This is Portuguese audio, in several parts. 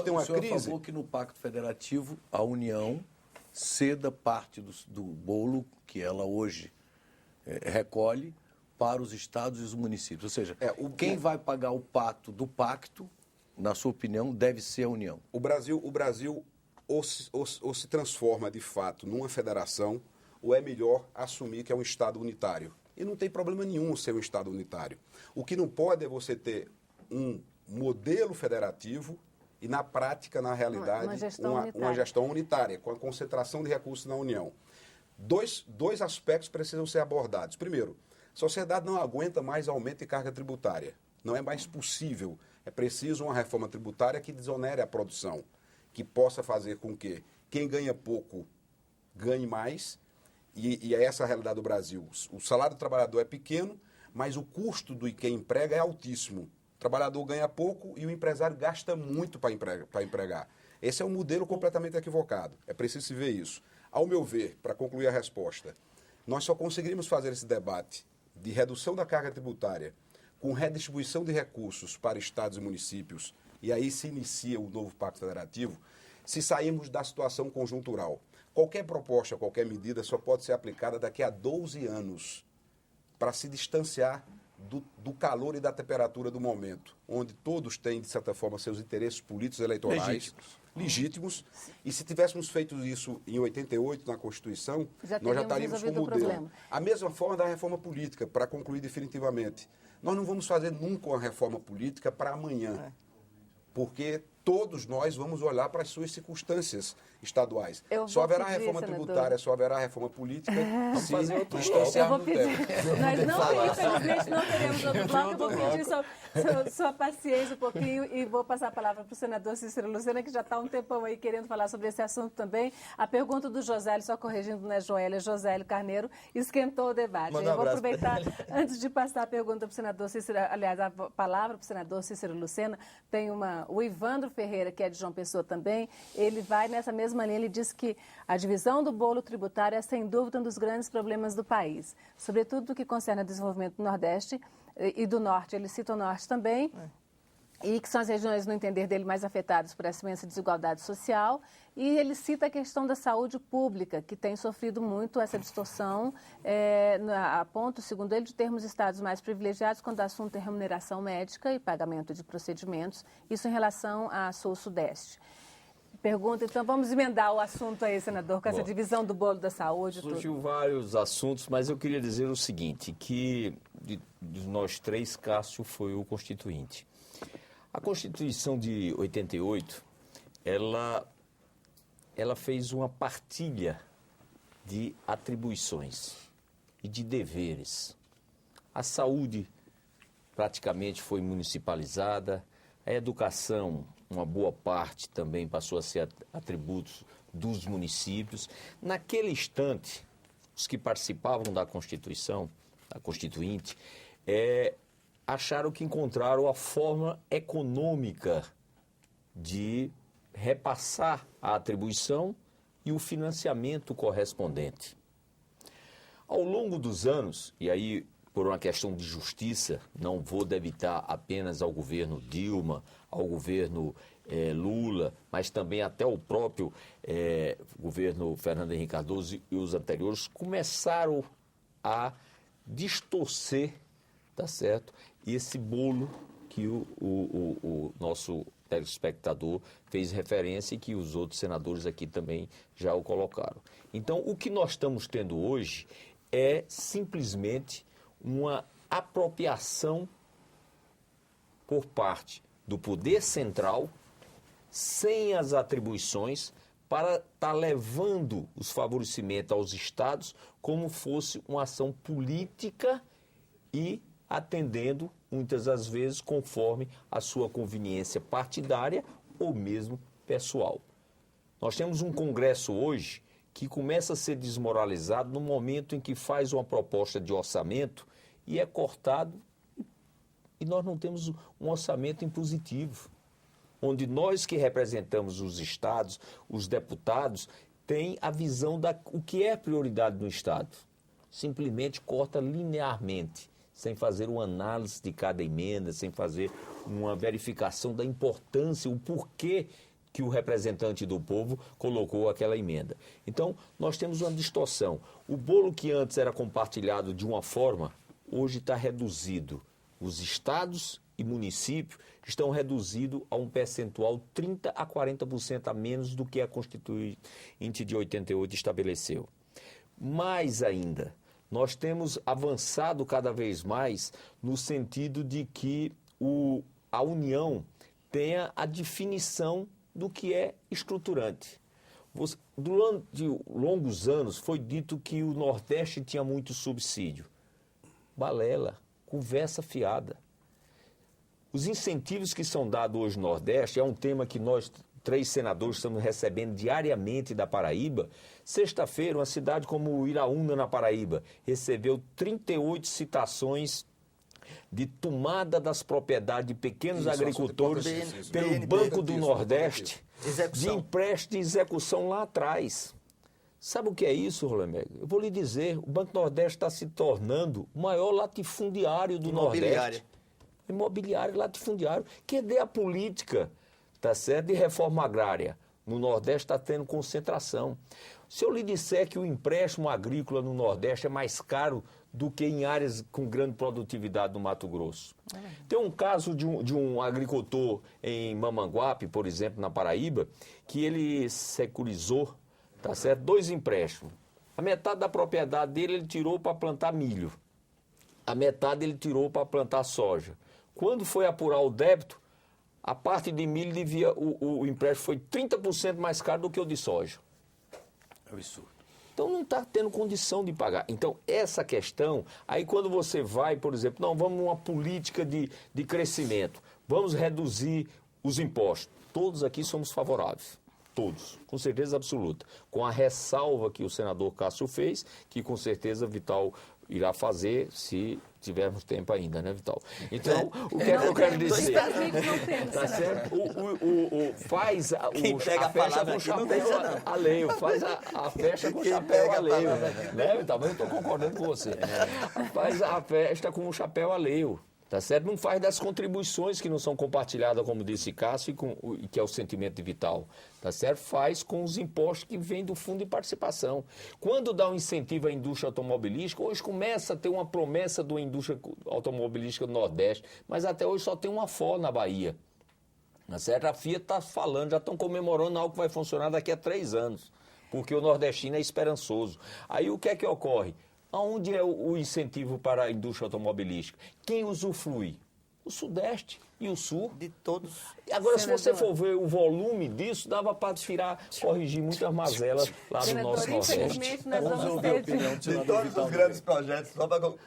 tem uma crise... O senhor falou que no Pacto Federativo a União ceda parte do bolo que ela hoje recolhe para os estados e os municípios. Ou seja, quem vai pagar o pato do pacto, na sua opinião, deve ser a União. O Brasil ou se transforma de fato numa federação, ou é melhor assumir que é um Estado unitário. E não tem problema nenhum ser um Estado unitário. O que não pode é você ter um modelo federativo e, na prática, na realidade, uma gestão unitária, com a concentração de recursos na União. Dois aspectos precisam ser abordados. Primeiro, a sociedade não aguenta mais aumento de carga tributária. Não é mais possível. É preciso uma reforma tributária que desonere a produção, que possa fazer com que quem ganha pouco ganhe mais. E é essa a realidade do Brasil. O salário do trabalhador é pequeno, mas o custo do quem emprega é altíssimo. O trabalhador ganha pouco e o empresário gasta muito para empregar. Esse é um modelo completamente equivocado. É preciso se ver isso. Ao meu ver, para concluir a resposta, nós só conseguiríamos fazer esse debate de redução da carga tributária com redistribuição de recursos para estados e municípios, e aí se inicia o novo Pacto Federativo, se sairmos da situação conjuntural. Qualquer proposta, qualquer medida só pode ser aplicada daqui a 12 anos para se distanciar do calor e da temperatura do momento, onde todos têm, de certa forma, seus interesses políticos eleitorais legítimos. E se tivéssemos feito isso em 88, na Constituição, nós já estaríamos com o modelo. A mesma forma da reforma política, para concluir definitivamente. Nós não vamos fazer nunca uma reforma política para amanhã, porque todos nós vamos olhar para as suas circunstâncias estaduais. Só haverá reforma tributária, só haverá reforma política. Vamos fazer outro bloco. Eu vou pedir. Nós não, infelizmente, não teremos outro bloco. Eu vou pedir sua paciência um pouquinho e vou passar a palavra para o senador Cícero Lucena, que já está há um tempão aí querendo falar sobre esse assunto também. A pergunta do Josélio, só corrigindo, não é Joélia, é Josélio Carneiro, esquentou o debate. Eu vou aproveitar, antes de passar a pergunta para o senador Cícero, aliás, a palavra para o senador Cícero Lucena, tem o Ivandro Ferreira, que é de João Pessoa também, ele vai nessa mesma linha, ele diz que a divisão do bolo tributário é, sem dúvida, um dos grandes problemas do país, sobretudo no que concerne ao desenvolvimento do Nordeste e do Norte, ele cita o Norte também, e que são as regiões, no entender dele, mais afetadas por essa imensa desigualdade social, e ele cita a questão da saúde pública, que tem sofrido muito essa distorção, a ponto, segundo ele, de termos estados mais privilegiados quando o assunto é remuneração médica e pagamento de procedimentos, isso em relação à Sul-Sudeste. Pergunta, então, vamos emendar o assunto aí, senador, com essa divisão do bolo da saúde. Surgiu vários assuntos, mas eu queria dizer o seguinte, que de nós três, Cássio foi o constituinte. A Constituição de 88, ela fez uma partilha de atribuições e de deveres. A saúde praticamente foi municipalizada, a educação, uma boa parte também passou a ser atributos dos municípios. Naquele instante, os que participavam da Constituição, da Constituinte, acharam que encontraram a forma econômica de repassar a atribuição e o financiamento correspondente. Ao longo dos anos, e aí por uma questão de justiça, não vou debitar apenas ao governo Dilma, ao governo Lula, mas também até o próprio governo Fernando Henrique Cardoso e os anteriores, começaram a distorcer, tá certo, esse bolo que o nosso telespectador fez referência e que os outros senadores aqui também já o colocaram. Então, o que nós estamos tendo hoje é simplesmente uma apropriação por parte do poder central, sem as atribuições, para estar levando os favorecimentos aos estados como fosse uma ação política e atendendo, muitas das vezes, conforme a sua conveniência partidária ou mesmo pessoal. Nós temos um Congresso hoje que começa a ser desmoralizado no momento em que faz uma proposta de orçamento e é cortado, e nós não temos um orçamento impositivo, onde nós que representamos os estados, os deputados, tem a visão o que é prioridade no estado. Simplesmente corta linearmente, sem fazer uma análise de cada emenda, sem fazer uma verificação da importância, o porquê que o representante do povo colocou aquela emenda. Então, nós temos uma distorção. O bolo que antes era compartilhado de uma forma, hoje está reduzido. Os estados e municípios estão reduzidos a um percentual 30% a 40% a menos do que a Constituinte de 88 estabeleceu. Mais ainda, nós temos avançado cada vez mais no sentido de que a União tenha a definição do que é estruturante. Durante longos anos foi dito que o Nordeste tinha muito subsídio. Balela, conversa fiada. Os incentivos que são dados hoje no Nordeste é um tema que nós, 3 senadores, estamos recebendo diariamente da Paraíba. Sexta-feira, uma cidade como Iraúna, na Paraíba, recebeu 38 citações de tomada das propriedades de pequenos agricultores pelo Banco do Nordeste, de empréstimo de execução lá atrás. Sabe o que é isso, Rolemeg? Eu vou lhe dizer, o Banco do Nordeste está se tornando o maior latifundiário do Nordeste. Imobiliário, latifundiário. Cadê a política, tá certo, de reforma agrária? No Nordeste está tendo concentração. Se eu lhe disser que o empréstimo agrícola no Nordeste é mais caro do que em áreas com grande produtividade no Mato Grosso. Tem um caso de um agricultor em Mamanguape, por exemplo, na Paraíba, que ele securizou, tá certo, 2 empréstimos. A metade da propriedade dele ele tirou para plantar milho. A metade ele tirou para plantar soja. Quando foi apurar o débito, a parte de milho devia, o empréstimo foi 30% mais caro do que o de soja. É absurdo. Então não está tendo condição de pagar. Então essa questão, aí quando você vai, por exemplo, não, vamos uma política de crescimento, vamos reduzir os impostos. Todos aqui somos favoráveis. Todos, com certeza absoluta. Com a ressalva que o senador Cássio fez, que com certeza Vital irá fazer se tivermos tempo ainda, né, Vital? Então, o que é que eu quero dizer? Tá certo? Faz a festa com chapéu alheio. Faz a festa com chapéu alheio. Né, Vital? Mas eu estou concordando com você. Faz a festa com o chapéu alheio. Tá certo? Não faz das contribuições que não são compartilhadas, como disse Cássio, que é o sentimento de Vital. Tá certo? Faz com os impostos que vêm do fundo de participação. Quando dá um incentivo à indústria automobilística, hoje começa a ter uma promessa da indústria automobilística do Nordeste, mas até hoje só tem uma Ford na Bahia. Tá certo? A Fiat está falando, já estão comemorando algo que vai funcionar daqui a 3 anos, porque o nordestino é esperançoso. Aí o que é que ocorre? Aonde é o incentivo para a indústria automobilística? Quem usufrui? O Sudeste e o Sul. De todos. Agora, se você for ver o volume disso, dava para corrigir muitas mazelas lá no nosso Nordeste. Vamos ouvir a opinião de todos os grandes projetos.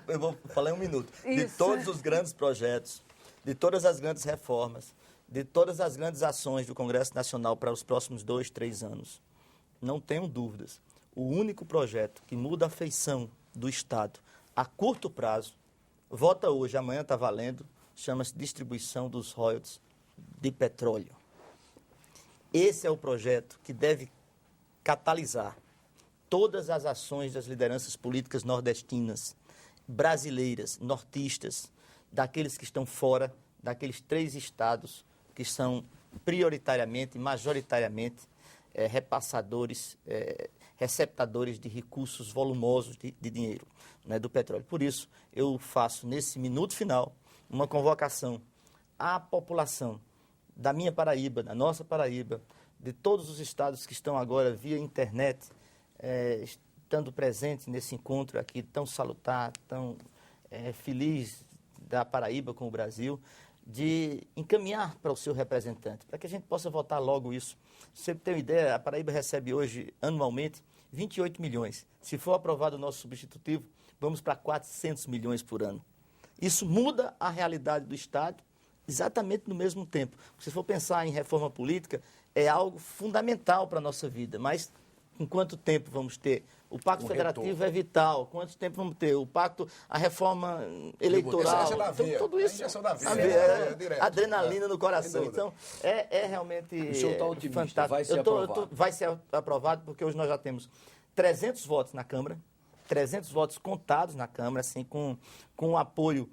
Eu vou falar em 1 minuto. De todos os grandes projetos, de todas as grandes reformas, de todas as grandes ações do Congresso Nacional para os próximos 2, 3 anos, não tenham dúvidas. O único projeto que muda a feição do Estado a curto prazo, vota hoje, amanhã está valendo, chama-se distribuição dos royalties de petróleo. Esse é o projeto que deve catalisar todas as ações das lideranças políticas nordestinas, brasileiras, nortistas, daqueles que estão fora, daqueles 3 estados que são prioritariamente, majoritariamente, repassadores, receptadores de recursos volumosos de dinheiro, né, do petróleo. Por isso, eu faço, nesse minuto final, uma convocação à população da minha Paraíba, da nossa Paraíba, de todos os estados que estão agora via internet, estando presentes nesse encontro aqui tão salutar, tão feliz da Paraíba com o Brasil, de encaminhar para o seu representante, para que a gente possa votar logo isso. Você tem uma ideia, a Paraíba recebe hoje, anualmente, 28 milhões. Se for aprovado o nosso substitutivo, vamos para 400 milhões por ano. Isso muda a realidade do Estado exatamente no mesmo tempo. Se for pensar em reforma política, é algo fundamental para a nossa vida, mas em quanto tempo vamos ter? O Pacto Federativo é vital. Quanto tempo vamos ter? O Pacto, a reforma eleitoral, tudo isso. Adrenalina no coração. Então, é realmente fantástico. Vai ser aprovado. Vai ser aprovado porque hoje nós já temos 300 votos na Câmara, 300 votos contados na Câmara, assim, com o apoio,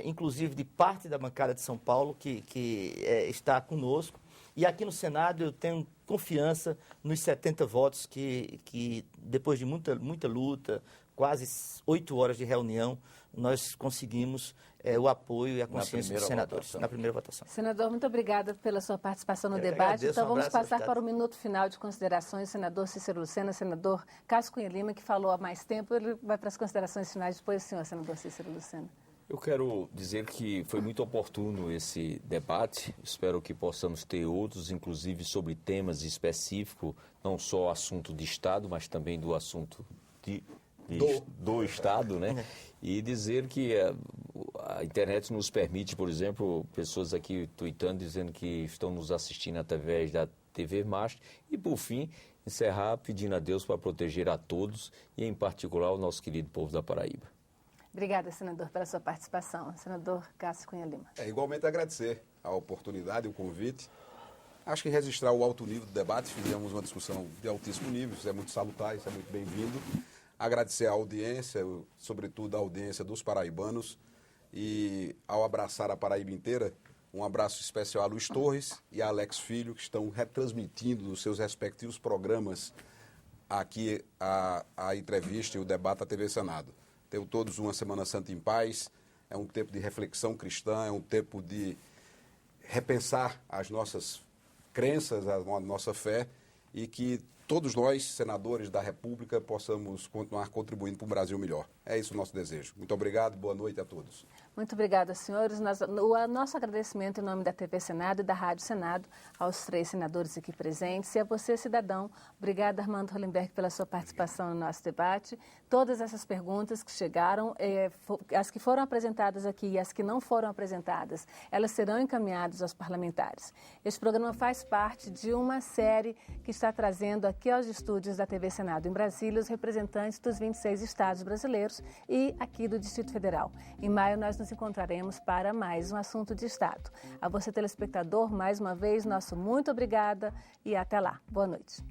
inclusive, de parte da bancada de São Paulo, que está conosco. E aqui no Senado eu tenho confiança nos 70 votos que depois de muita luta, quase 8 horas de reunião, nós conseguimos o apoio e a consciência dos senadores na primeira votação. Senador, muito obrigada pela sua participação no debate. Então vamos passar para o minuto final de considerações. Senador Cícero Lucena, senador Cássio Cunha Lima, que falou há mais tempo, ele vai para as considerações finais depois do senhor, senador Cícero Lucena. Eu quero dizer que foi muito oportuno esse debate. Espero que possamos ter outros, inclusive sobre temas específicos, não só assunto de Estado, mas também do assunto do Estado, né? E dizer que a internet nos permite, por exemplo, pessoas aqui tuitando, dizendo que estão nos assistindo através da TV Mastro. E, por fim, encerrar pedindo a Deus para proteger a todos e, em particular, o nosso querido povo da Paraíba. Obrigada, senador, pela sua participação. Senador Cássio Cunha Lima. Igualmente agradecer a oportunidade, o convite. Acho que registrar o alto nível do debate, fizemos uma discussão de altíssimo nível, isso é muito salutar, isso é muito bem-vindo. Agradecer a audiência, sobretudo a audiência dos paraibanos, e ao abraçar a Paraíba inteira, um abraço especial a Luiz Torres e a Alex Filho, que estão retransmitindo nos seus respectivos programas aqui a entrevista e o debate da TV Senado. Tenham todos uma Semana Santa em paz, é um tempo de reflexão cristã, é um tempo de repensar as nossas crenças, a nossa fé, e que todos nós, senadores da República, possamos continuar contribuindo para um Brasil melhor. É isso o nosso desejo. Muito obrigado, boa noite a todos. Muito obrigada, senhores. O nosso agradecimento em nome da TV Senado e da Rádio Senado aos 3 senadores aqui presentes e a você, cidadão. Obrigada, Armando Hollenberg, pela sua participação no nosso debate. Todas essas perguntas que chegaram, as que foram apresentadas aqui e as que não foram apresentadas, elas serão encaminhadas aos parlamentares. Este programa faz parte de uma série que está trazendo aqui aos estúdios da TV Senado em Brasília os representantes dos 26 estados brasileiros e aqui do Distrito Federal. Em maio, nós nos encontraremos para mais um assunto de Estado. A você, telespectador, mais uma vez, nosso muito obrigada e até lá. Boa noite.